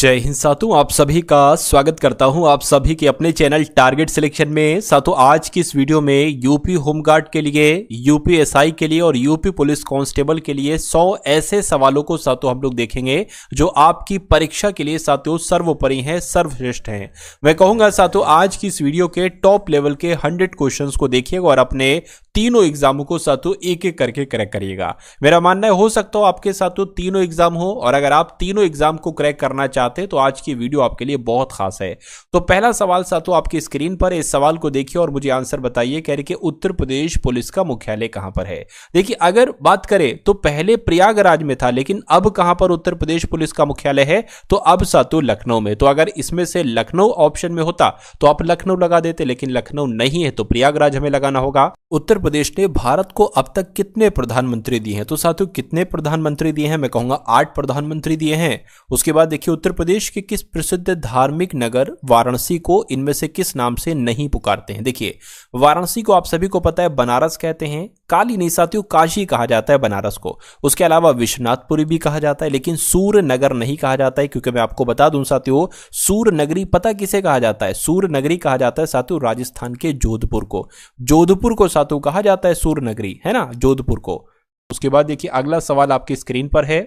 जय हिंद साथियों, आप सभी का स्वागत करता हूं आप सभी के अपने चैनल टारगेट सिलेक्शन में। साथियों, आज की इस वीडियो में यूपी होमगार्ड के लिए, यूपी एसआई के लिए और यूपी पुलिस कांस्टेबल के लिए 100 ऐसे सवालों को साथियों हम लोग देखेंगे जो आपकी परीक्षा के लिए साथियों सर्वोपरि हैं, सर्वश्रेष्ठ हैं। मैं कहूंगा साथियों आज की इस वीडियो के टॉप लेवल के 100 क्वेश्चंस को देखिएगा और अपने तीनों एग्जामों को साथियों एक एक करके क्रैक करिएगा। मेरा मानना है हो सकता हो आपके साथियों तीनों एग्जाम हो, और अगर आप तीनों एग्जाम को क्रैक करना चाहते हैं तो आज की वीडियो आपके लिए बहुत खास है। तो पहला सवाल साथियों आपकी स्क्रीन पर, इस सवाल को देखिए और मुझे आंसर बताइए। कह रहे कि उत्तर प्रदेश पुलिस का मुख्यालय कहां पर है। देखिए, अगर बात करें तो पहले प्रयागराज में था, लेकिन अब कहां पर उत्तर प्रदेश पुलिस का मुख्यालय है, तो अब साथियों लखनऊ में। तो अगर इसमें से लखनऊ ऑप्शन में होता तो आप लखनऊ लगा देते, लेकिन लखनऊ नहीं है तो प्रयागराज हमें लगाना होगा। उत्तर प्रदेश ने भारत को अब तक कितने प्रधानमंत्री दिए हैं, तो साथियों कितने प्रधानमंत्री दिए हैं, मैं कहूंगा 8 प्रधानमंत्री दिए हैं। उसके बाद देखिए, उत्तर प्रदेश के किस प्रसिद्ध धार्मिक नगर वाराणसी को इनमें से किस नाम से नहीं पुकारते हैं। देखिए, वाराणसी को आप सभी को पता है बनारस कहते हैं, काली नहीं साथियों काशी कहा जाता है बनारस को। उसके अलावा विश्वनाथपुरी भी कहा जाता है, लेकिन सूर्य नगर नहीं कहा जाता है, क्योंकि मैं आपको बता दूं साथियों सूर्य नगरी पता किसे कहा जाता है, सूर्य नगरी कहा जाता है साथियों राजस्थान के जोधपुर को। जोधपुर को साथियों कहा जाता है सूर्य नगरी, है ना, जोधपुर को। उसके बाद देखिए अगला सवाल आपकी स्क्रीन पर है,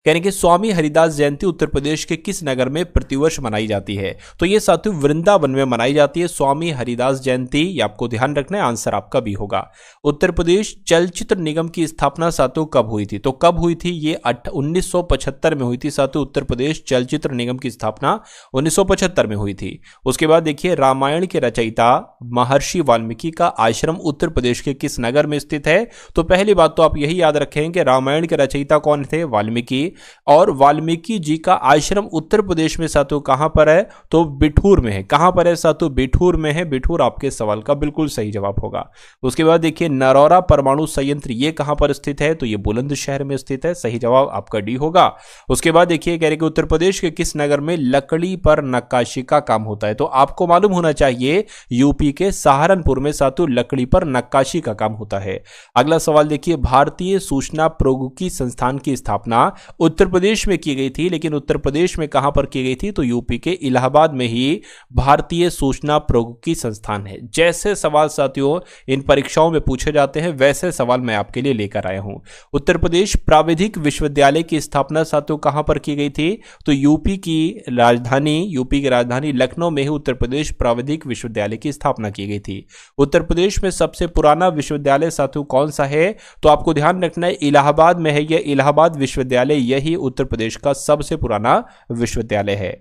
कहने कि स्वामी हरिदास जयंती उत्तर प्रदेश के किस नगर में प्रतिवर्ष मनाई जाती है। तो ये साथियों वृंदावन में मनाई जाती है स्वामी हरिदास जयंती, ये आपको ध्यान रखना है, आंसर आपका भी होगा। उत्तर प्रदेश चलचित्र निगम की स्थापना साथियों कब हुई थी, तो कब हुई थी, ये 1975 में हुई थी साथियों। उत्तर प्रदेश चलचित्र निगम की स्थापना 1975 में हुई थी। उसके बाद देखिए, रामायण के रचयिता महर्षि वाल्मीकि का आश्रम उत्तर प्रदेश के किस नगर में स्थित है। तो पहली बात तो आप यही याद रखें कि रामायण के रचयिता कौन थे, वाल्मीकि, और वाल्मीकि जी का आश्रम उत्तर प्रदेश में साथियों कहां पर है, तो बिठूर में है। कहां पर है साथियों, बिठूर में है। बिठूर आपके सवाल का बिल्कुल सही जवाब होगा। उसके बाद देखिए, नरौरा परमाणु संयंत्र ये कहां पर स्थित है, तो ये बुलंदशहर में स्थित है, सही जवाब आपका डी होगा। उसके बाद देखिए, कह रहे कि उत्तर प्रदेश के किस नगर में लकड़ी पर नक्काशी का काम होता है। तो आपको मालूम होना चाहिए यूपी के सहारनपुर में साथियों लकड़ी पर नक्काशी का काम होता है। अगला सवाल देखिए, भारतीय सूचना प्रौद्योगिकी संस्थान की स्थापना उत्तर प्रदेश में की गई थी, लेकिन उत्तर प्रदेश में कहां पर की गई थी, तो यूपी के इलाहाबाद में ही भारतीय सूचना प्रौद्योगिकी संस्थान है। जैसे सवाल साथियों इन परीक्षाओं में पूछे जाते हैं वैसे सवाल मैं आपके लिए लेकर आया हूं। उत्तर प्रदेश प्राविधिक विश्वविद्यालय की स्थापना साथियों कहां पर की गई थी, तो यूपी की राजधानी लखनऊ में ही उत्तर प्रदेश प्राविधिक विश्वविद्यालय की स्थापना की गई थी। उत्तर प्रदेश में सबसे पुराना विश्वविद्यालय साथियों कौन सा है, तो आपको ध्यान रखना है इलाहाबाद में है। यह इलाहाबाद विश्वविद्यालय यही उत्तर प्रदेश का सबसे पुराना विश्वविद्यालय है।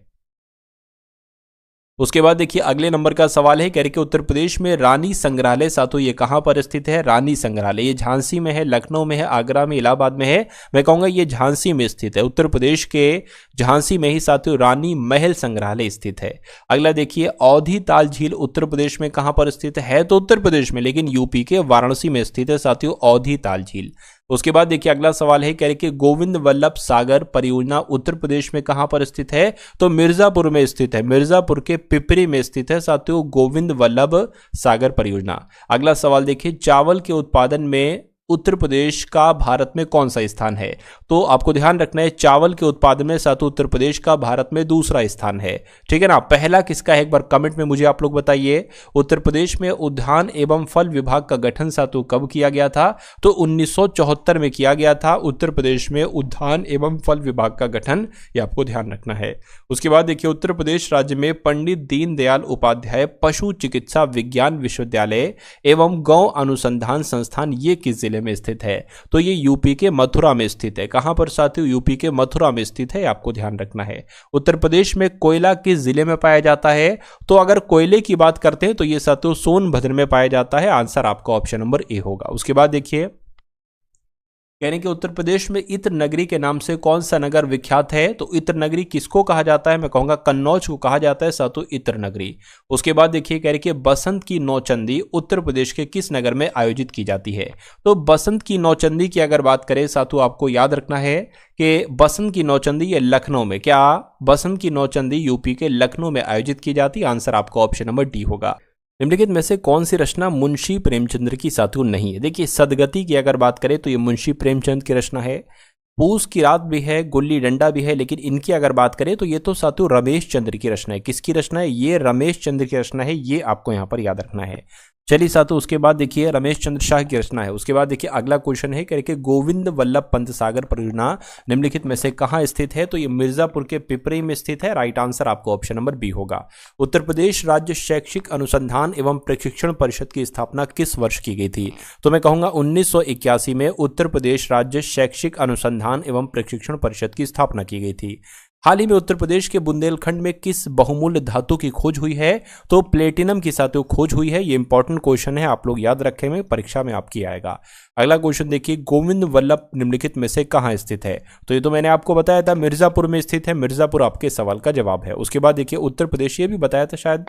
उसके बाद देखिए अगले नंबर का सवाल है, कह रहे कि उत्तर प्रदेश में रानी संग्रहालय साथियों ये कहां पर स्थित है। रानी संग्रहालय ये झांसी में है, लखनऊ में है, आगरा में, इलाहाबाद में है। मैं कहूंगा ये झांसी में स्थित है। उत्तर प्रदेश के झांसी में ही साथियों रानी महल संग्रहालय स्थित है। अगला देखिए, औधी ताल झील उत्तर प्रदेश में कहां पर स्थित है, तो उत्तर प्रदेश में, लेकिन यूपी के वाराणसी में स्थित है साथियों औधी ताल झील। उसके बाद देखिए अगला सवाल है, कह रहे कि गोविंद वल्लभ सागर परियोजना उत्तर प्रदेश में कहां पर स्थित है, तो मिर्जापुर में स्थित है। मिर्जापुर के पिपरी में स्थित है साथियों गोविंद वल्लभ सागर परियोजना। अगला सवाल देखिए, चावल के उत्पादन में उत्तर प्रदेश का भारत में कौन सा स्थान है। तो आपको ध्यान रखना है चावल के उत्पादन में साथियों उत्तर प्रदेश का भारत में दूसरा स्थान है, ठीक है ना। पहला किसका है एक बार कमेंट में मुझे आप लोग बताइए। उत्तर प्रदेश में उद्यान एवं फल विभाग का गठन साथियों कब किया गया था, तो 1974 में किया गया था उत्तर प्रदेश में उद्यान एवं फल विभाग का गठन, ये आपको ध्यान रखना है। उसके बाद देखिए, उत्तर प्रदेश राज्य में पंडित दीनदयाल उपाध्याय पशु चिकित्सा विज्ञान विश्वविद्यालय एवं गौ अनुसंधान संस्थान ये किस जिले में स्थित है, तो ये यूपी के मथुरा में स्थित है। कहां पर साथियों, यूपी के मथुरा में स्थित है, आपको ध्यान रखना है। उत्तर प्रदेश में कोयला किस जिले में पाया जाता है, तो अगर कोयले की बात करते हैं तो ये साथियों सोनभद्र में पाया जाता है, आंसर आपका ऑप्शन नंबर ए होगा। उसके बाद देखिए, यानी कि उत्तर प्रदेश में इत्र नगरी के नाम से कौन सा नगर विख्यात है, तो इत्र नगरी किसको कहा जाता है, मैं कहूंगा कन्नौज को कहा जाता है साथियों इत्र नगरी। उसके बाद देखिए, कह रहे कि बसंत की नौचंदी उत्तर प्रदेश के किस नगर में आयोजित की जाती है, तो बसंत की नौचंदी की अगर बात करें साथियों आपको याद रखना है कि बसंत की नौचंदी ये लखनऊ में, क्या बसंत की नौचंदी यूपी के लखनऊ में आयोजित की जाती है, आंसर आपका ऑप्शन नंबर डी होगा। निम्नलिखित में से कौन सी रचना मुंशी प्रेमचंद्र की साथियों नहीं है। देखिए, सदगति की अगर बात करें तो ये मुंशी प्रेमचंद की रचना है। पूस की रात भी है, गुल्ली डंडा भी है, लेकिन इनकी अगर बात करें तो ये तो साथियों रमेश चंद्र की रचना है। किसकी रचना है? ये रमेश चंद्र की रचना है, ये आपको यहां पर याद रखना है। चलिए साथियों, उसके बाद देखिए रमेश चंद्र शाह की रचना है। उसके बाद देखिए अगला क्वेश्चन है कि गोविंद वल्लभ पंत सागर परियोजना निम्नलिखित में से कहां स्थित है? तो ये मिर्जापुर के पिपरी में स्थित है। राइट आंसर आपको ऑप्शन नंबर बी होगा। उत्तर प्रदेश राज्य शैक्षिक अनुसंधान एवं प्रशिक्षण परिषद की स्थापना किस वर्ष की गई थी? तो मैं कहूंगा 1981 में उत्तर प्रदेश राज्य शैक्षिक अनुसंधान एवं प्रशिक्षण परिषद की स्थापना की गई थी। हाल ही में उत्तर प्रदेश के बुंदेलखंड में किस बहुमूल्य धातु की खोज हुई है? तो प्लेटिनम की साथियों खोज हुई है। ये इंपॉर्टेंट क्वेश्चन है, आप लोग याद रखेंगे, परीक्षा में आपकी आएगा। अगला क्वेश्चन देखिए, गोविंद वल्लभ निम्नलिखित में से कहां स्थित है? तो ये तो मैंने आपको बताया था, मिर्जापुर में स्थित है। मिर्जापुर आपके सवाल का जवाब है। उसके बाद देखिए उत्तर प्रदेश, ये भी बताया था शायद।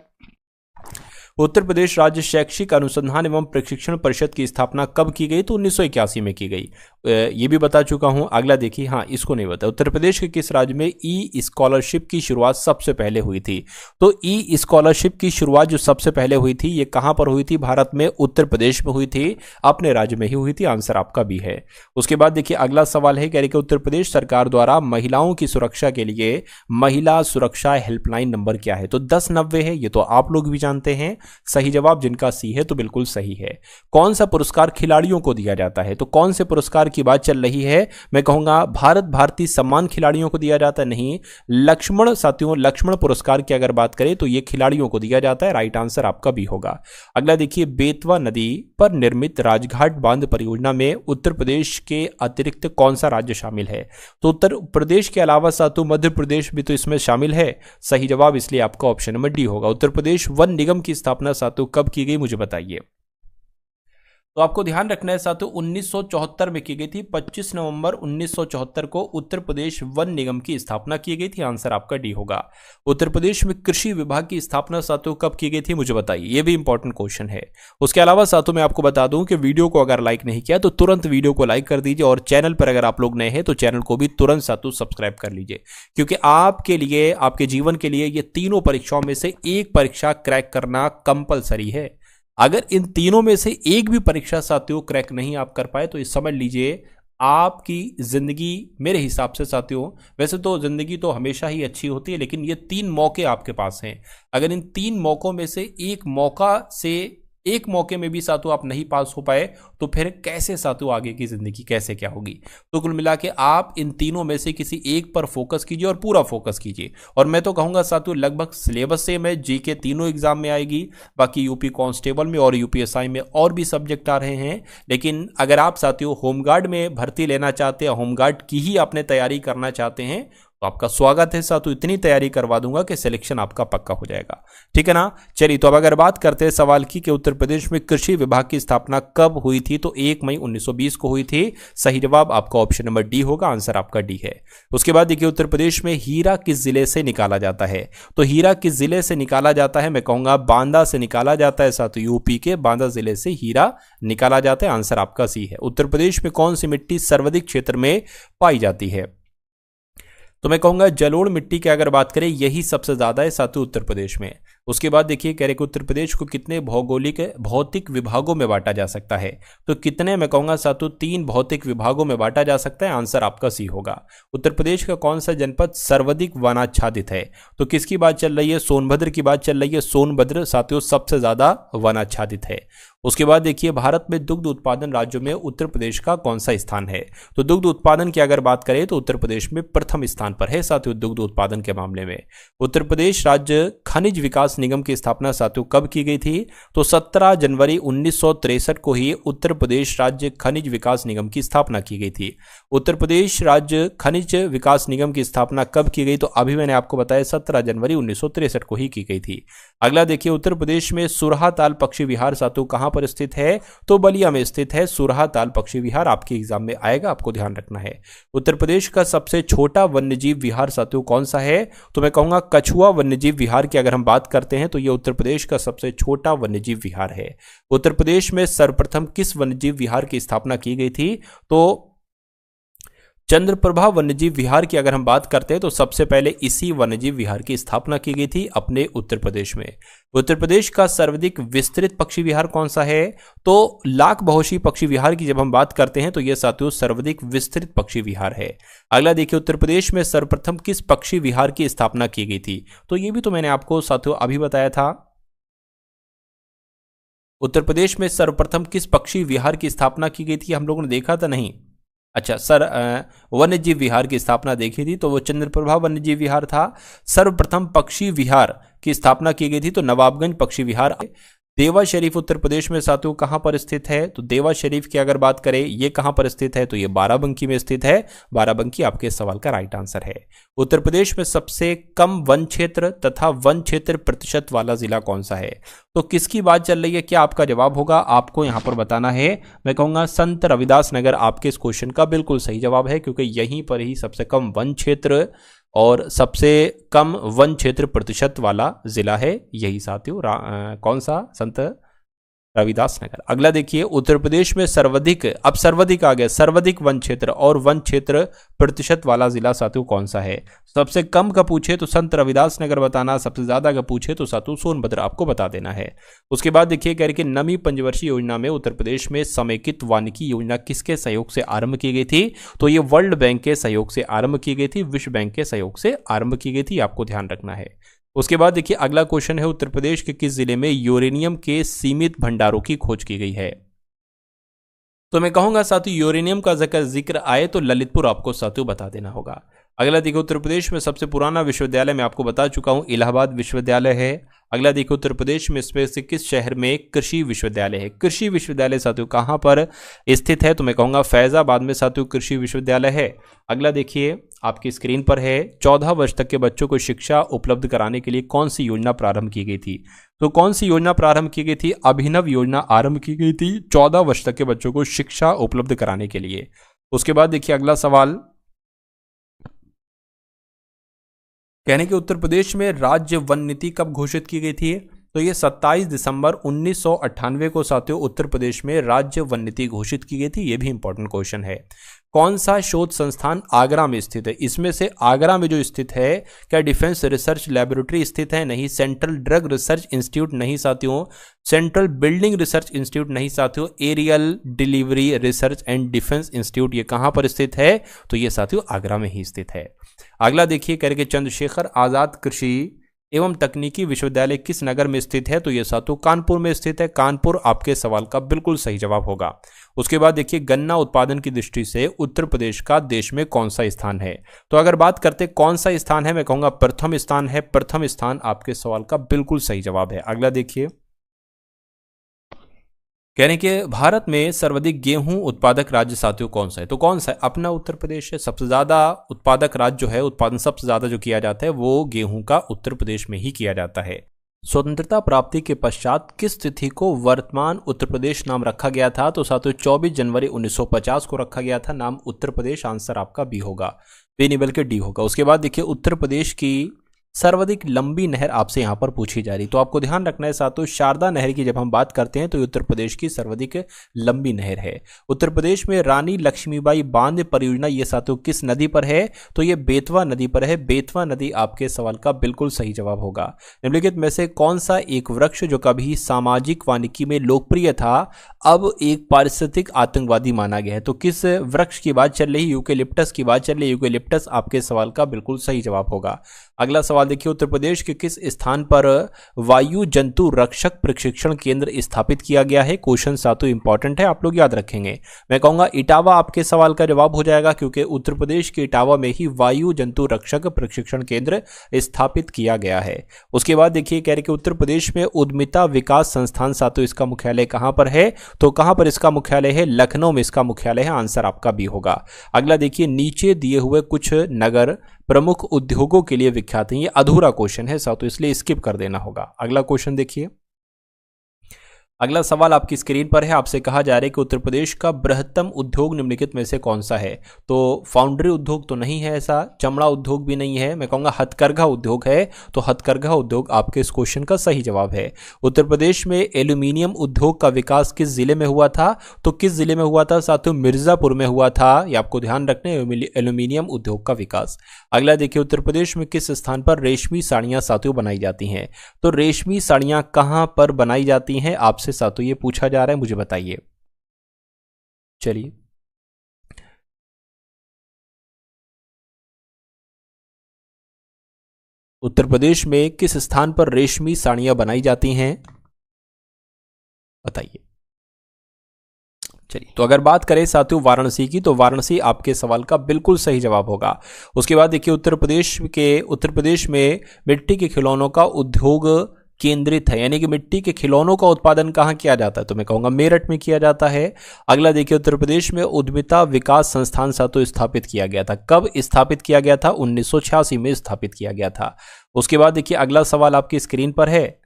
उत्तर प्रदेश राज्य शैक्षिक अनुसंधान एवं प्रशिक्षण परिषद की स्थापना कब की गई? तो 1981 में की गई। ये भी बता चुका हूं। अगला देखिए, हाँ इसको नहीं बता, उत्तर प्रदेश के किस राज्य में ई स्कॉलरशिप की शुरुआत सबसे पहले हुई थी? तो ई स्कॉलरशिप की शुरुआत जो सबसे पहले हुई थी, ये कहां पर हुई थी? भारत में उत्तर प्रदेश में हुई थी, अपने राज्य में ही हुई थी। आंसर आपका भी है। उसके बाद देखिए अगला सवाल है, कह रहे कि उत्तर प्रदेश सरकार द्वारा महिलाओं की सुरक्षा के लिए महिला सुरक्षा हेल्पलाइन नंबर क्या है? तो 1090 है। ये तो आप लोग भी जानते हैं। सही जवाब जिनका सी है तो बिल्कुल सही है। कौन सा पुरस्कार खिलाड़ियों को दिया जाता है? तो कौन से पुरस्कार की बात चल रही है? मैं कहूंगा भारत भारती सम्मान खिलाड़ियों को दिया जाता है, नहीं। लक्ष्मण साथियों, लक्ष्मण पुरस्कार की अगर बात करें तो यह खिलाड़ियों को दिया जाता है। राइट आंसर आपका भी होगा। अगला देखिए, बेतवा नदी पर निर्मित राजघाट बांध परियोजना में उत्तर प्रदेश के अतिरिक्त कौन सा राज्य शामिल है? तो उत्तर प्रदेश के अलावा साथियों मध्य प्रदेश भी तो इसमें शामिल है। सही जवाब इसलिए आपका ऑप्शन नंबर डी होगा। उत्तर प्रदेश वन निगम की स्थापना साथियों कब की गई, मुझे बताइए। तो आपको ध्यान रखना है साथियों 1974 में की गई थी। 25 नवंबर 1974 को उत्तर प्रदेश वन निगम की स्थापना की गई थी। आंसर आपका डी होगा। उत्तर प्रदेश में कृषि विभाग की स्थापना साथियों कब की गई थी, मुझे बताइए। ये भी इंपॉर्टेंट क्वेश्चन है। उसके अलावा साथियों मैं आपको बता दूं कि वीडियो को अगर लाइक नहीं किया तो तुरंत वीडियो को लाइक कर दीजिए, और चैनल पर अगर आप लोग नए हैं तो चैनल को भी तुरंत साथियों सब्सक्राइब कर लीजिए, क्योंकि आपके लिए, आपके जीवन के लिए ये तीनों परीक्षाओं में से एक परीक्षा क्रैक करना कंपलसरी है। अगर इन तीनों में से एक भी परीक्षा साथियों क्रैक नहीं आप कर पाए तो ये समझ लीजिए आपकी जिंदगी, मेरे हिसाब से साथियों, वैसे तो जिंदगी तो हमेशा ही अच्छी होती है, लेकिन ये 3 मौके आपके पास हैं। अगर इन 3 मौकों में से एक मौके में भी साथियों आप नहीं पास हो पाए तो फिर कैसे साथियों आगे की जिंदगी कैसे क्या होगी? तो कुल मिला के आप इन तीनों में से किसी एक पर फोकस कीजिए और पूरा फोकस कीजिए। और मैं तो कहूंगा साथियों लगभग सिलेबस सेम है। जीके तीनों एग्जाम में आएगी, बाकी यूपी कांस्टेबल में और यूपीएसआई में और भी सब्जेक्ट आ रहे हैं। लेकिन अगर आप साथियों होमगार्ड में भर्ती लेना चाहते हैं, होमगार्ड की ही आपने तैयारी करना चाहते हैं, तो आपका स्वागत है साथियों। इतनी तैयारी करवा दूंगा कि सिलेक्शन आपका पक्का हो जाएगा। ठीक है ना? चलिए, तो अब अगर बात करते हैं सवाल की कि उत्तर प्रदेश में कृषि विभाग की स्थापना कब हुई थी, तो 1 मई 1920 को हुई थी। सही जवाब आपका ऑप्शन नंबर डी होगा। आंसर आपका डी है। उसके बाद देखिए, उत्तर प्रदेश में हीरा किस जिले से निकाला जाता है? तो हीरा किस जिले से निकाला जाता है? मैं कहूंगा बांदा से निकाला जाता है साथियों। यूपी के बांदा जिले से हीरा निकाला जाता है। आंसर आपका सी है। उत्तर प्रदेश में कौन सी मिट्टी सर्वाधिक क्षेत्र में पाई जाती है? तो मैं कहूंगा जलोढ़ मिट्टी की अगर बात करें यही सबसे ज्यादा है साथियों उत्तर प्रदेश में। उसके बाद देखिए कह रहे कि उत्तर प्रदेश को कितने भौतिक विभागों में बांटा जा सकता है? तो कितने, मैं कहूंगा साथियों 3 भौतिक विभागों में बांटा जा सकता है। आंसर आपका सी होगा। उत्तर प्रदेश का कौन सा जनपद सर्वाधिक वनाच्छादित है? तो किसकी बात चल रही है? सोनभद्र की बात चल रही है। सोनभद्र साथियों सबसे ज्यादा वनाच्छादित है। उसके बाद देखिए भारत में दुग्ध उत्पादन राज्यों में उत्तर प्रदेश का कौन सा स्थान है? तो दुग्ध उत्पादन की अगर बात करें तो उत्तर प्रदेश में प्रथम स्थान पर है साथियों दुग्ध उत्पादन के मामले में। उत्तर प्रदेश राज्य खनिज विकास निगम की स्थापना साथियों कब की गई थी? तो 17 जनवरी 1963 को ही उत्तर प्रदेश राज्य खनिज विकास निगम की स्थापना की गई थी। उत्तर प्रदेश राज्य खनिज विकास निगम की स्थापना कब की गई? तो अभी मैंने आपको बताया 17 जनवरी 1963 को ही की गई थी। अगला देखिए उत्तर प्रदेश में सुरहा ताल पक्षी विहार साथियों कहां पर स्थित है? तो बलिया में स्थित है सुरहा ताल पक्षी विहार। आपके एग्जाम में आएगा, आपको ध्यान रखना है। उत्तर प्रदेश का सबसे छोटा वन्यजीव विहार साथियों कौन सा है? तो मैं कहूंगा कछुआ वन्यजीव विहार की अगर हम बात करते हैं तो यह उत्तर प्रदेश का सबसे छोटा वन्यजीव विहार है। उत्तर प्रदेश में सर्वप्रथम किस वन्यजीव विहार की स्थापना की गई थी? तो चंद्रप्रभा वन्यजीव विहार की अगर हम बात करते हैं तो सबसे पहले इसी वन्यजीव विहार की स्थापना की गई थी अपने उत्तर प्रदेश में। उत्तर प्रदेश का सर्वाधिक विस्तृत पक्षी विहार कौन सा है? तो लाख बहुशी पक्षी विहार की जब हम बात करते हैं तो यह साथियों सर्वाधिक विस्तृत पक्षी विहार है। अगला देखिए, उत्तर प्रदेश में सर्वप्रथम किस पक्षी विहार की स्थापना की गई थी? तो यह भी तो मैंने आपको साथियों अभी बताया था। उत्तर प्रदेश में सर्वप्रथम किस पक्षी विहार की स्थापना की गई थी? हम लोगों ने देखा था नहीं। अच्छा सर, वन्यजीव विहार की स्थापना देखी थी तो वो चंद्रप्रभा वन्यजीव विहार था। सर्वप्रथम पक्षी विहार की स्थापना की गई थी तो नवाबगंज पक्षी विहार। देवा शरीफ उत्तर प्रदेश में साथियों कहां पर स्थित है? तो देवा शरीफ की अगर बात करें ये कहां पर स्थित है? तो ये बाराबंकी में स्थित है। बाराबंकी आपके सवाल का राइट आंसर है। उत्तर प्रदेश में सबसे कम वन क्षेत्र तथा वन क्षेत्र प्रतिशत वाला जिला कौन सा है? तो किसकी बात चल रही है? क्या आपका जवाब होगा? आपको यहां पर बताना है। मैं कहूंगा संत रविदास नगर आपके इस क्वेश्चन का बिल्कुल सही जवाब है, क्योंकि यहीं पर ही सबसे कम वन क्षेत्र और सबसे कम वन क्षेत्र प्रतिशत वाला जिला है यही साथियों। कौन सा? संत रविदास नगर। अगला देखिए, उत्तर प्रदेश में सर्वाधिक, अब सर्वाधिक आ गया, सर्वाधिक वन क्षेत्र और वन क्षेत्र प्रतिशत वाला जिला साथियों कौन सा है? सबसे कम का पूछे तो संत रविदास नगर बताना, सबसे ज्यादा का पूछे तो साथियों सोनभद्र आपको बता देना है। उसके बाद देखिए कह रहे कि नवी पंचवर्षीय योजना में उत्तर प्रदेश में समेकित वानिकी योजना किसके सहयोग से आरंभ की गई थी? तो ये वर्ल्ड बैंक के सहयोग से आरंभ की गई थी, विश्व बैंक के सहयोग से आरंभ की गई थी, आपको ध्यान रखना है। उसके बाद देखिए अगला क्वेश्चन है, उत्तर प्रदेश के किस जिले में यूरेनियम के सीमित भंडारों की खोज की गई है? तो मैं कहूंगा साथियों यूरेनियम का जिक्र आए तो ललितपुर आपको साथियों बता देना होगा। अगला देखिए, उत्तर प्रदेश में सबसे पुराना विश्वविद्यालय मैं आपको बता चुका हूं, इलाहाबाद विश्वविद्यालय है। अगला देखिए, उत्तर प्रदेश में इसमें से किस शहर में कृषि विश्वविद्यालय है? कृषि विश्वविद्यालय साथियों कहां पर स्थित है? तो मैं कहूंगा फैजाबाद में साथियों कृषि विश्वविद्यालय है। अगला देखिए आपकी स्क्रीन पर है, 14 वर्ष तक के बच्चों को शिक्षा उपलब्ध कराने के लिए कौन सी योजना प्रारंभ की गई थी? तो कौन सी योजना प्रारंभ की गई थी? अभिनव योजना आरंभ की गई थी 14 वर्ष तक के बच्चों को शिक्षा उपलब्ध कराने के लिए। उसके बाद देखिए अगला सवाल, कहने के उत्तर प्रदेश में राज्य वन नीति कब घोषित की गई थी? तो ये 27 दिसंबर 1998 को साथियों उत्तर प्रदेश में राज्य वन नीति घोषित की गई थी। ये भी इंपॉर्टेंट क्वेश्चन है। कौन सा शोध संस्थान आगरा में स्थित है? इसमें से आगरा में जो स्थित है, क्या डिफेंस रिसर्च लैबोरेटरी स्थित है? नहीं। सेंट्रल ड्रग रिसर्च इंस्टीट्यूट नहीं साथियों। सेंट्रल बिल्डिंग रिसर्च इंस्टीट्यूट नहीं साथियों। Aerial delivery research and defence institute ये कहां पर स्थित है? तो ये साथियों आगरा में ही स्थित है। अगला देखिए करके चंद्रशेखर आजाद कृषि एवं तकनीकी विश्वविद्यालय किस नगर में स्थित है? तो यह साथियों कानपुर में स्थित है। कानपुर आपके सवाल का बिल्कुल सही जवाब होगा। उसके बाद देखिए गन्ना उत्पादन की दृष्टि से उत्तर प्रदेश का देश में कौन सा स्थान है? तो अगर बात करते कौन सा स्थान है, मैं कहूंगा प्रथम स्थान है। प्रथम स्थान आपके सवाल का बिल्कुल सही जवाब है। अगला देखिए, कहने के भारत में सर्वाधिक गेहूं उत्पादक राज्य साथियों कौन सा है? तो कौन सा है? अपना उत्तर प्रदेश है। सबसे ज्यादा उत्पादक राज्य जो है, उत्पादन सबसे ज्यादा जो किया जाता है वो गेहूं का उत्तर प्रदेश में ही किया जाता है। स्वतंत्रता प्राप्ति के पश्चात किस तिथि को वर्तमान उत्तर प्रदेश नाम रखा गया था? तो साथियों 24 जनवरी 1950 को रखा गया था नाम उत्तर प्रदेश। आंसर आपका बी होगा, बी नहीं बल्कि डी होगा। उसके बाद देखिए उत्तर प्रदेश की सर्वाधिक लंबी नहर आपसे यहां पर पूछी जा रही, तो आपको ध्यान रखना है साथियों शारदा नहर की जब हम बात करते हैं तो उत्तर प्रदेश की सर्वाधिक लंबी नहर है। उत्तर प्रदेश में रानी लक्ष्मीबाई बांध परियोजना ये साथियों किस नदी पर है? तो ये बेतवा नदी पर है। बेतवा नदी आपके सवाल का बिल्कुल सही जवाब होगा। निम्नलिखित में से कौन सा एक वृक्ष जो कभी सामाजिक वानिकी में लोकप्रिय था अब एक पारिस्थितिक आतंकवादी माना गया है? तो किस वृक्ष की बात चल रही? यूकेलिप्टस की बात चल रही है। यूकेलिप्टस आपके सवाल का बिल्कुल सही जवाब होगा। अगला सवाल देखिए, उत्तर प्रदेश के किस स्थान पर वायु जंतु रक्षक प्रशिक्षण केंद्र स्थापित किया गया है? क्वेश्चन सातों इंपॉर्टेंट है, आप लोग याद रखेंगे। मैं कहूंगा इटावा आपके सवाल का जवाब हो जाएगा, क्योंकि उत्तर प्रदेश के इटावा में ही वायु जंतु रक्षक प्रशिक्षण केंद्र स्थापित किया गया है। उसके बाद देखिए कह रहे कि उत्तर प्रदेश में उद्यमिता विकास संस्थान सातों इसका मुख्यालय कहां पर है? तो कहां पर इसका मुख्यालय है? लखनऊ में इसका मुख्यालय है। आंसर आपका बी होगा। अगला देखिए, नीचे दिए हुए कुछ नगर प्रमुख उद्योगों के लिए विख्यात है। ये अधूरा क्वेश्चन है साथियों, इसलिए स्किप कर देना होगा। अगला क्वेश्चन देखिए, अगला सवाल आपकी स्क्रीन पर है। आपसे कहा जा रहा है कि उत्तर प्रदेश का बृहत्तम उद्योग निम्नलिखित में से कौन सा है। तो फाउंड्री उद्योग तो नहीं है, ऐसा चमड़ा उद्योग भी नहीं है, मैं कहूँगा हथकरघा उद्योग है। तो हथकरघा उद्योग आपके इस क्वेश्चन का सही जवाब है। उत्तर प्रदेश में एल्यूमिनियम उद्योग का विकास किस जिले में हुआ था? तो किस जिले में हुआ था साथियों? मिर्जापुर में हुआ था। ये आपको ध्यान रखना है, एल्यूमिनियम उद्योग का विकास। अगला देखिए, उत्तर प्रदेश में किस स्थान पर रेशमी साड़ियां साथियों बनाई जाती हैं? तो रेशमी साड़ियां कहां पर बनाई जाती हैं आपसे साथियों ये पूछा जा रहा है, मुझे बताइए। चलिए, उत्तर प्रदेश में किस स्थान पर रेशमी साड़ियां बनाई जाती हैं, बताइए। चलिए, तो अगर बात करें साथियों वाराणसी की, तो वाराणसी आपके सवाल का बिल्कुल सही जवाब होगा। उसके बाद देखिए, उत्तर प्रदेश में मिट्टी के खिलौनों का उद्योग केंद्रित है, यानी कि मिट्टी के खिलौनों का उत्पादन कहाँ किया जाता है? तो मैं कहूँगा मेरठ में किया जाता है। अगला देखिए, उत्तर प्रदेश में उद्यमिता विकास संस्थान साथियों स्थापित किया गया था। कब स्थापित किया गया था? 1986 में स्थापित किया गया था। उसके बाद देखिए, अगला सवाल आपकी स्क्रीन पर है।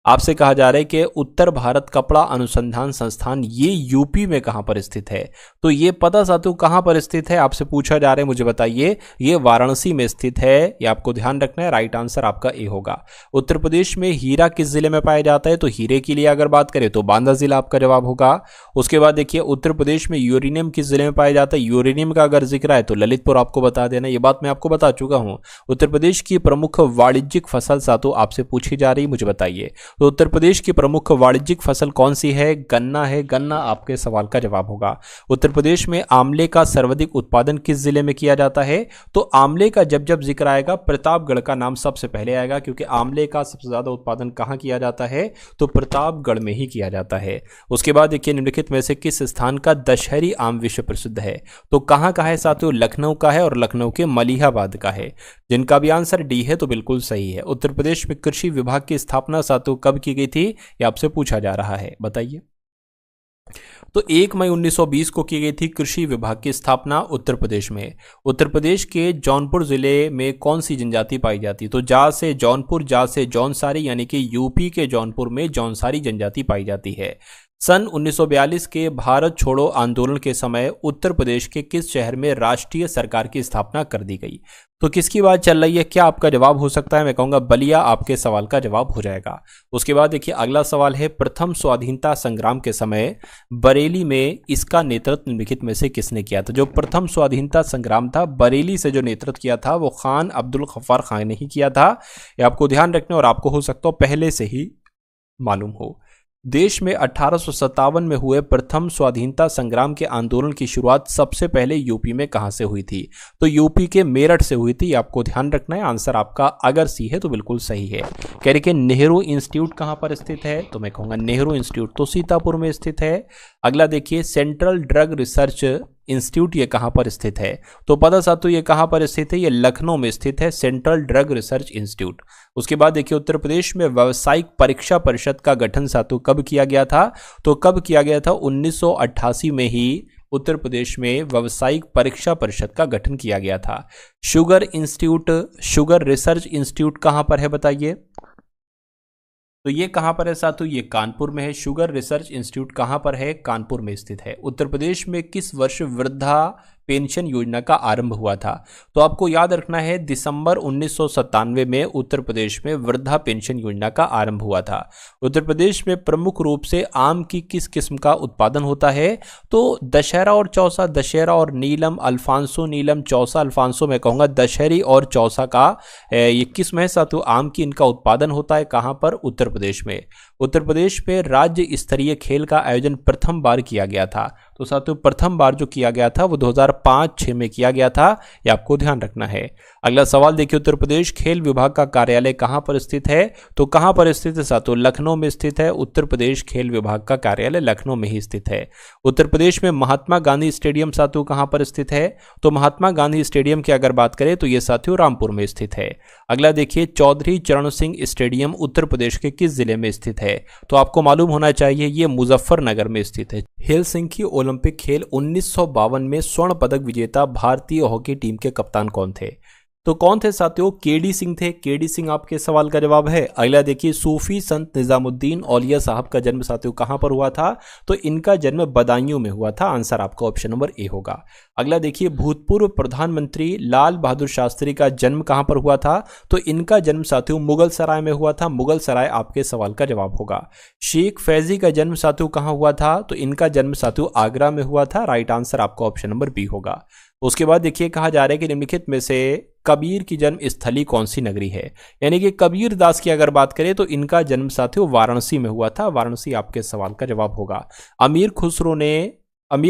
आपसे कहा जा रहा है कि उत्तर भारत कपड़ा अनुसंधान संस्थान ये यूपी में कहां पर स्थित है? तो ये पता साथियों कहां पर स्थित है आपसे पूछा जा रहा है, मुझे बताइए। ये वाराणसी में स्थित है, ये आपको ध्यान रखना है। राइट आंसर आपका ए होगा। उत्तर प्रदेश में हीरा किस जिले में पाया जाता है? तो हीरे के लिए अगर बात करें तो बांदा जिला आपका जवाब होगा। उसके बाद देखिए, उत्तर प्रदेश में यूरेनियम किस जिले में पाया जाता है? यूरेनियम का अगर जिक्र है तो ललितपुर आपको बता देना, ये बात मैं आपको बता चुका हूं। उत्तर प्रदेश की प्रमुख वाणिज्यिक फसल साथियों आपसे पूछी जा रही, मुझे बताइए। तो उत्तर प्रदेश की प्रमुख वाणिज्यिक फसल कौन सी है? गन्ना है। गन्ना आपके सवाल का जवाब होगा। उत्तर प्रदेश में आंवले का सर्वाधिक उत्पादन किस जिले में किया जाता है? तो आंवले का जब जब जिक्र आएगा प्रतापगढ़ का नाम सबसे पहले आएगा, क्योंकि आंवले का सबसे ज्यादा उत्पादन कहां किया जाता है? तो प्रतापगढ़ में ही किया जाता है। उसके बाद देखिए, निम्नलिखित में से किस स्थान का दशहरी आम विश्व प्रसिद्ध है? तो कहां का है साथियों? लखनऊ का है, और लखनऊ के मलिहाबाद का है। जिनका भी आंसर डी है तो बिल्कुल सही है। उत्तर प्रदेश में कृषि विभाग की स्थापना साथियों कब की गई थी? ये आपसे पूछा जा रहा है, बताइए। तो 1 मई 1920 को की गई थी कृषि विभाग की स्थापना उत्तर प्रदेश में। उत्तर प्रदेश के जौनपुर जिले में कौन सी जनजाति पाई जाती? तो जा से जौनपुर, जा से जौनसारी, यानी कि यूपी के जौनपुर में जौनसारी जनजाति पाई जाती है। सन 1942 के भारत छोड़ो आंदोलन के समय उत्तर प्रदेश के किस शहर में राष्ट्रीय सरकार की स्थापना कर दी गई? तो किसकी बात चल रही है? क्या आपका जवाब हो सकता है? मैं कहूंगा बलिया आपके सवाल का जवाब हो जाएगा। उसके बाद देखिए, अगला सवाल है, प्रथम स्वाधीनता संग्राम के समय बरेली में इसका नेतृत्व निम्नलिखित में से किसने किया था? जो प्रथम स्वाधीनता संग्राम था, बरेली से जो नेतृत्व किया था वो खान अब्दुल गफ्फार खान ने ही किया था। ये आपको ध्यान रखना, और आपको हो सकता हो पहले से ही मालूम हो। देश में 1857 में हुए प्रथम स्वाधीनता संग्राम के आंदोलन की शुरुआत सबसे पहले यूपी में कहां से हुई थी? तो यूपी के मेरठ से हुई थी। आपको ध्यान रखना है। आंसर आपका अगर सी है तो बिल्कुल सही है। कह रहे कि नेहरू इंस्टीट्यूट कहां पर स्थित है? तो मैं कहूंगा नेहरू इंस्टीट्यूट तो सीतापुर में स्थित है। अगला देखिए, सेंट्रल ड्रग रिसर्च इंस्टीट्यूट ये कहां पर स्थित है? तो पता साथियों ये कहां पर स्थित है? ये लखनऊ में स्थित है, सेंट्रल ड्रग रिसर्च इंस्टीट्यूट। उसके बाद देखिए, उत्तर प्रदेश में व्यावसायिक परीक्षा परिषद का गठन साथियों कब किया गया था? तो कब किया गया था? 1988 में ही उत्तर प्रदेश में व्यावसायिक परीक्षा परिषद का गठन किया गया था। Sugar institute, sugar research institute कहां पर है बताइए। तो ये कहां पर है साथियों? ये कानपुर में है। शुगर रिसर्च इंस्टीट्यूट कहां पर है? कानपुर में स्थित है। उत्तर प्रदेश में किस वर्ष वृद्धा पेंशन योजना का आरंभ हुआ था? तो आपको याद रखना है, दिसंबर 1997 में उत्तर प्रदेश में वृद्धा पेंशन योजना का आरंभ हुआ था। उत्तर प्रदेश में प्रमुख रूप से आम की किस किस्म का उत्पादन होता है? तो दशहरा और चौसा, दशहरा और नीलम, अल्फांसो नीलम, चौसा अल्फांसो, मैं कहूँगा दशहरी और चौसा का ये किस्म है साथियों आम की, इनका उत्पादन होता है कहाँ पर? उत्तर प्रदेश में। उत्तर प्रदेश में राज्य स्तरीय खेल का आयोजन प्रथम बार किया गया था। तो साथियों प्रथम बार जो किया गया था वो 2005-06 में किया गया था, ये आपको ध्यान रखना है। अगला सवाल देखिए, उत्तर प्रदेश खेल विभाग का कार्यालय कहां पर स्थित है? तो कहां पर स्थित है साथियों? लखनऊ में स्थित है। उत्तर प्रदेश खेल विभाग का कार्यालय लखनऊ में ही स्थित है। उत्तर प्रदेश में महात्मा गांधी स्टेडियम साथियों कहां पर स्थित है? तो महात्मा गांधी स्टेडियम की अगर बात करें तो यह साथियों रामपुर में स्थित है। अगला देखिए, चौधरी चरण सिंह स्टेडियम उत्तर प्रदेश के किस जिले में स्थित है? तो आपको मालूम होना चाहिए, यह मुजफ्फरनगर में स्थित है। हेलसिंकी ओलंपिक खेल 1952 में स्वर्ण पदक विजेता भारतीय हॉकी टीम के कप्तान कौन थे? तो कौन थे साथियों? केडी सिंह थे। केडी सिंह आपके सवाल का जवाब है। अगला देखिए, सूफी संत निजामुद्दीन औलिया साहब का जन्म साथियों कहां पर हुआ था? तो इनका जन्म बदायूं में हुआ था। आंसर आपका ऑप्शन नंबर ए होगा। अगला देखिए, भूतपूर्व प्रधानमंत्री लाल बहादुर शास्त्री का जन्म कहां पर हुआ था? तो इनका जन्म साथियों मुगल सराय में हुआ था। मुगल सराय आपके सवाल का जवाब होगा। शेख फैजी का जन्म साथियों कहां हुआ था? तो इनका जन्म साथियों आगरा में हुआ था। राइट आंसर आपका ऑप्शन नंबर बी होगा। उसके बाद देखिए, कहा जा रहा है कि निम्नलिखित में से कबीर की जन्म स्थली कौन सी नगरी है? यानी कि कबीर दास की अगर बात करें तो इनका जन्म साथियों वाराणसी में हुआ था। वाराणसी आपके सवाल का जवाब होगा। अमीर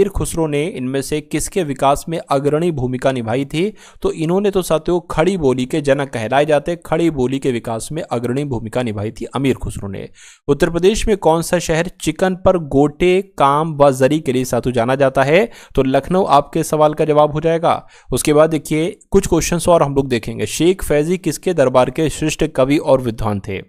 खुसरो ने इनमें से किसके विकास में अग्रणी भूमिका निभाई थी? तो इन्होंने तो साथियों खड़ी बोली के जनक कहलाए जाते। खड़ी बोली के विकास में अग्रणी भूमिका निभाई थी अमीर खुसरो ने। उत्तर प्रदेश में कौन सा शहर चिकन पर गोटे, काम व जरी के लिए साथियों जाना जाता है? तो लखनऊ आपके सवाल का जवाब हो जाएगा। उसके बाद देखिए, कुछ क्वेश्चंस और हम लोग देखेंगे। शेख फैजी किसके दरबार के श्रेष्ठ कवि और विद्वान थे?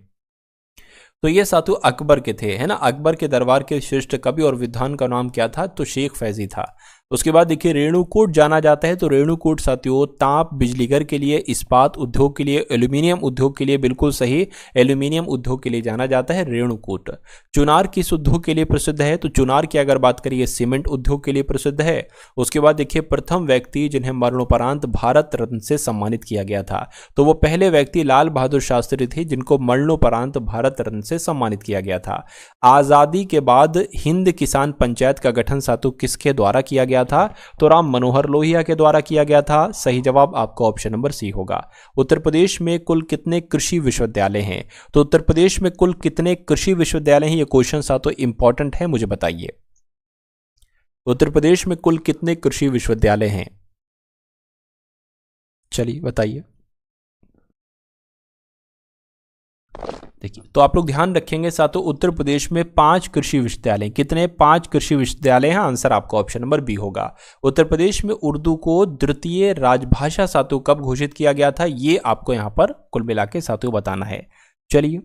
तो ये साथियों अकबर के थे, है ना। अकबर के दरबार के श्रेष्ठ कवि और विद्वान का नाम क्या था? तो शेख फैजी था। उसके बाद देखिए, रेणुकूट जाना जाता है। तो रेणुकूट साथियों ताप बिजलीघर के लिए, इस्पात उद्योग के लिए, एल्यूमिनियम उद्योग के लिए, बिल्कुल सही, एल्यूमिनियम उद्योग के लिए जाना जाता है रेणुकूट। चुनार किस उद्योग के लिए प्रसिद्ध है? तो चुनार की अगर बात करिए सीमेंट उद्योग के लिए प्रसिद्ध है। उसके बाद देखिए, प्रथम व्यक्ति जिन्हें मरणोपरांत भारत रत्न से सम्मानित किया गया था, तो वो पहले व्यक्ति लाल बहादुर शास्त्री थे जिनको मरणोपरांत भारत रत्न से सम्मानित किया गया था। आजादी के बाद हिंद किसान पंचायत का गठन साथियों किसके द्वारा किया गया था? तो राम मनोहर लोहिया के द्वारा किया गया था। सही जवाब आपका ऑप्शन नंबर सी होगा। उत्तर प्रदेश में कुल कितने कृषि विश्वविद्यालय हैं? तो उत्तर प्रदेश में कुल कितने कृषि विश्वविद्यालय हैं? ये क्वेश्चन साथियों इंपॉर्टेंट है, मुझे बताइए। उत्तर प्रदेश में कुल कितने कृषि विश्वविद्यालय हैं? चलिए बताइए। देखिए, तो आप लोग ध्यान रखेंगे साथियों, उत्तर प्रदेश में 5 कृषि विश्वविद्यालय। कितने? 5 कृषि विश्वविद्यालय हैं। आंसर आपका ऑप्शन नंबर बी होगा। उत्तर प्रदेश में उर्दू को द्वितीय राजभाषा साथियों कब घोषित किया गया था? ये आपको यहां पर कुल मिला के साथियों बताना है। चलिए,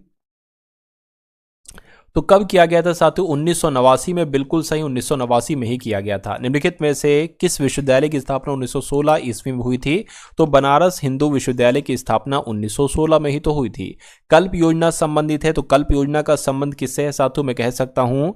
तो कब किया गया था साथियों? 1989 में। बिल्कुल सही, 1989 में ही किया गया था। निम्नलिखित में से किस विश्वविद्यालय की स्थापना 1916 ईस्वी में हुई थी? तो बनारस हिंदू विश्वविद्यालय की स्थापना 1916 में ही तो हुई थी। कल्प योजना संबंधित है, तो कल्प योजना का संबंध किससे है साथियों? मैं कह सकता हूं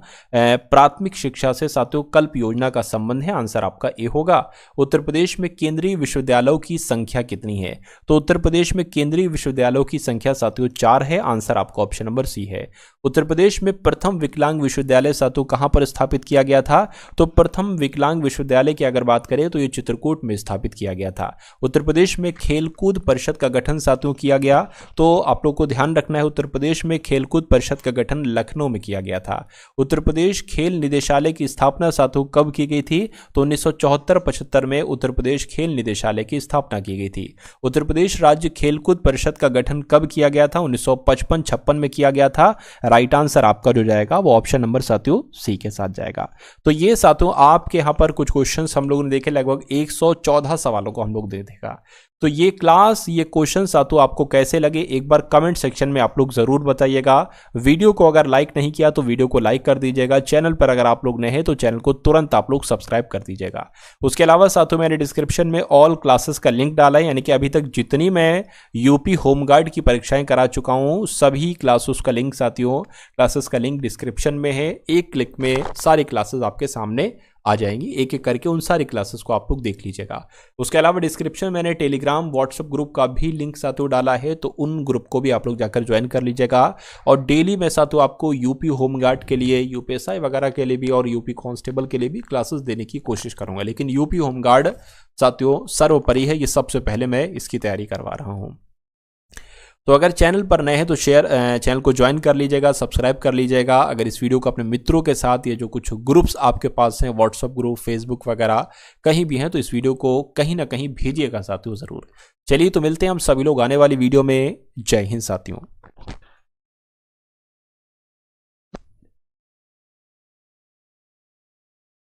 प्राथमिक शिक्षा से साथियों कल्प योजना का संबंध है। आंसर आपका ए होगा। उत्तर प्रदेश में केंद्रीय विश्वविद्यालयों की संख्या कितनी है? तो उत्तर प्रदेश में केंद्रीय विश्वविद्यालयों की संख्या साथियों 4 है। आंसर आपका ऑप्शन नंबर सी है। उत्तर प्रदेश में प्रथम विकलांग विश्वविद्यालय साथियों कहां पर स्थापित किया गया था? तो प्रथम विकलांग विश्वविद्यालय की अगर बात करें तो ये चित्रकूट में स्थापित किया गया था। उत्तर प्रदेश में खेलकूद परिषद का गठन साथियों किया गया, तो आप लोग को ध्यान रखना है, उत्तर प्रदेश में खेलकूद परिषद का गठन लखनऊ में किया गया था। उत्तर प्रदेश खेल निदेशालय की स्थापना साथियों कब की गई थी? तो 1974-75 में उत्तर प्रदेश खेल निदेशालय की स्थापना की गई थी। उत्तर प्रदेश राज्य खेलकूद परिषद का गठन कब किया गया था? 1955-56 में किया गया था। राइट आंसर आपका जो जाएगा वो ऑप्शन नंबर साथियों सी के साथ जाएगा। तो ये साथियों आपके यहां पर कुछ क्वेश्चंस हम लोगों ने देखे, लगभग 114 सवालों को हम लोग देखा। तो ये क्लास, ये क्वेश्चन साथियों आपको कैसे लगे एक बार कमेंट सेक्शन में आप लोग जरूर बताइएगा। वीडियो को अगर लाइक नहीं किया तो वीडियो को लाइक कर दीजिएगा। चैनल पर अगर आप लोग नए हैं तो चैनल को तुरंत आप लोग सब्सक्राइब कर दीजिएगा। उसके अलावा साथियों मैंने डिस्क्रिप्शन में ऑल क्लासेस का लिंक डाला है, यानी कि अभी तक जितनी मैं यूपी होमगार्ड की परीक्षाएं करा चुका हूं सभी क्लासेस का लिंक साथियों, क्लासेस का लिंक डिस्क्रिप्शन में है। एक क्लिक में सारी क्लासेस आपके सामने आ जाएंगी, एक एक करके उन सारी क्लासेस को आप लोग देख लीजिएगा। उसके अलावा डिस्क्रिप्शन में मैंने टेलीग्राम व्हाट्सएप ग्रुप का भी लिंक साथियों डाला है, तो उन ग्रुप को भी आप लोग जाकर ज्वाइन कर लीजिएगा। और डेली मैं साथियों आपको यूपी होमगार्ड के लिए, यूपीएसआई वगैरह के लिए भी और यूपी कांस्टेबल के लिए भी क्लासेस देने की कोशिश करूंगा, लेकिन यूपी होमगार्ड साथियों सर्वोपरि है, ये सबसे पहले मैं इसकी तैयारी करवा रहा हूँ। तो अगर चैनल पर नए हैं तो चैनल को ज्वाइन कर लीजिएगा, सब्सक्राइब कर लीजिएगा। अगर इस वीडियो को अपने मित्रों के साथ, ये जो कुछ ग्रुप्स आपके पास हैं व्हाट्सएप ग्रुप, फेसबुक वगैरह कहीं भी हैं, तो इस वीडियो को कहीं ना कहीं भेजिएगा साथियों ज़रूर। चलिए तो मिलते हैं हम सभी लोग आने वाली वीडियो में। जय हिंद साथियों।